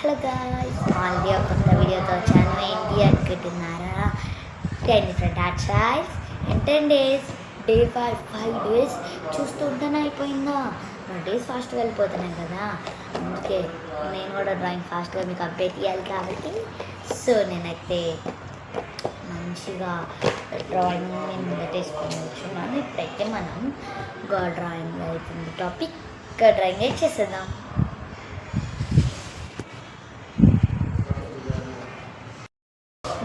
Hello guys, మళ్ళీ ఒక కొత్త వీడియోతో వచ్చాను. ఏంటి అనుకుంటున్నారా? 10 different art styles and 10 days. Day 5 days చూస్తుంటేనే అయిపోయిందా? నా డేస్ ఫాస్ట్గా వెళ్ళిపోతున్నాయి కదా, అందుకే నేను కూడా డ్రాయింగ్ ఫాస్ట్గా మీకు అప్డేట్ ఇవ్వాలి కాబట్టి నేనైతే మంచిగా డ్రాయింగ్ నేను ముందటేసుకొని వచ్చున్నాను. ఇప్పుడైతే మనం డ్రాయింగ్ అవుతుంది టాపిక్, డ్రాయింగ్ అయితే చేసేద్దాం.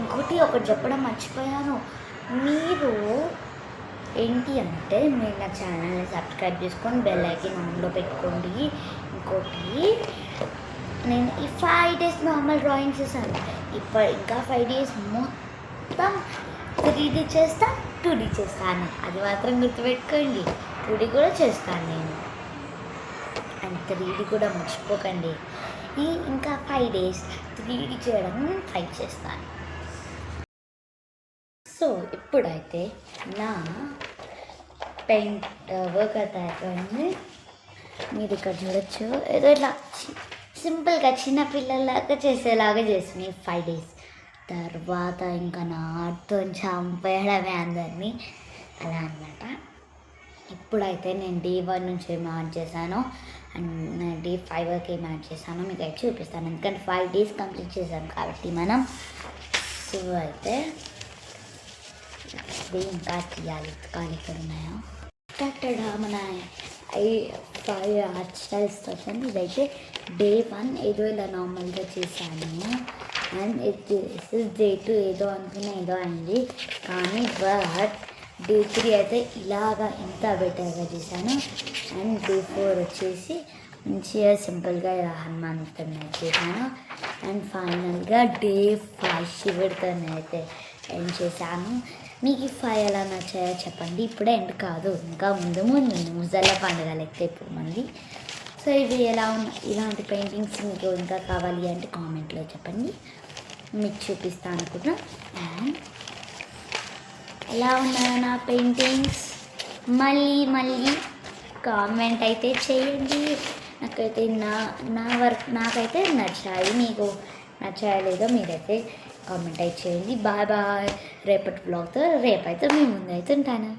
ఇంకోటి ఒకటి చెప్పడం మర్చిపోయాను. మీరు ఏంటి అంటే మీరు నా ఛానల్ని సబ్స్క్రైబ్ చేసుకొని బెల్ ఐకాన్ ఆన్లో పెట్టుకోండి. ఇంకోటి, నేను ఈ 5 డేస్ నార్మల్ డ్రాయింగ్ చేశాను. ఇప్పుడు ఇంకా 5 డేస్ మొత్తం 3D చేస్తా, 2D చేస్తాను. అది మాత్రం గుర్తుపెట్టుకోండి. 2D కూడా చేస్తాను నేను, అండ్ 3D కూడా మర్చిపోకండి. ఇంకా 5 డేస్ 3D చేయడం నేను ట్రై చేస్తాను. సో ఇప్పుడైతే నా పెయింట్ వర్క్ అయితే అయిపోయింది. మీరు ఇక్కడ చూడొచ్చు. ఏదో ఇట్లా సింపుల్గా చిన్నపిల్లలాగా చేసేలాగా చేస్తుంది 5 డేస్. తర్వాత ఇంకా నాతో చంపేయడమే అందరినీ, అలా అనమాట. ఇప్పుడైతే నేను D1 నుంచి ఏం యాడ్ చేశాను అండ్ D5 వరకు ఏం యాడ్ చేశాను మీకు అయితే చూపిస్తాను. ఎందుకంటే 5 డేస్ కంప్లీట్ చేశాను కాబట్టి మనం. సో అయితే ఇంకా తీయాలి, కానీ ఇక్కడ ఉన్నాయా ఇక్కడ మన 5 ఆర్ట్ స్టైల్స్ వచ్చాను. ఇదైతే D1 ఏదో ఇలా నార్మల్గా చేశాను అండ్ D2 ఏదో అనుకున్నా ఏదో అయింది, కానీ బట్ D3 అయితే ఇలాగా ఇంత బెటర్గా చేశాను. అండ్ D4 వచ్చేసి మంచిగా సింపుల్గా ఇలా హనుమంతుతో చేశాను. అండ్ ఫైనల్గా D5 శివుడితో అయితే ఎండ్ చేశాను. మీకు ఈ 5 ఎలా నచ్చాయో చెప్పండి. ఇప్పుడే ఎండ్ కాదు, ఇంకా ముందు ముసళ్ళ పండుగలు అయితే ఇప్పుడు మంది. సో ఇవి ఎలా ఉన్నాయి, ఇలాంటి పెయింటింగ్స్ మీకు ఇంకా కావాలి అంటే కామెంట్లో చెప్పండి, మీకు చూపిస్తాను అనుకుంటున్నా. అండ్ ఎలా ఉన్నాయో నా పెయింటింగ్స్ మళ్ళీ కామెంట్ అయితే చేయండి. నాకైతే నా వర్క్ నాకైతే నచ్చాయి, మీకు నచ్చాయో లేదో మీరైతే కామెంట్ అయితే చేయండి. Bye bye. రేపటి బ్లాగ్తో రేపైతే మీ ముందు అయితే ఉంటాను.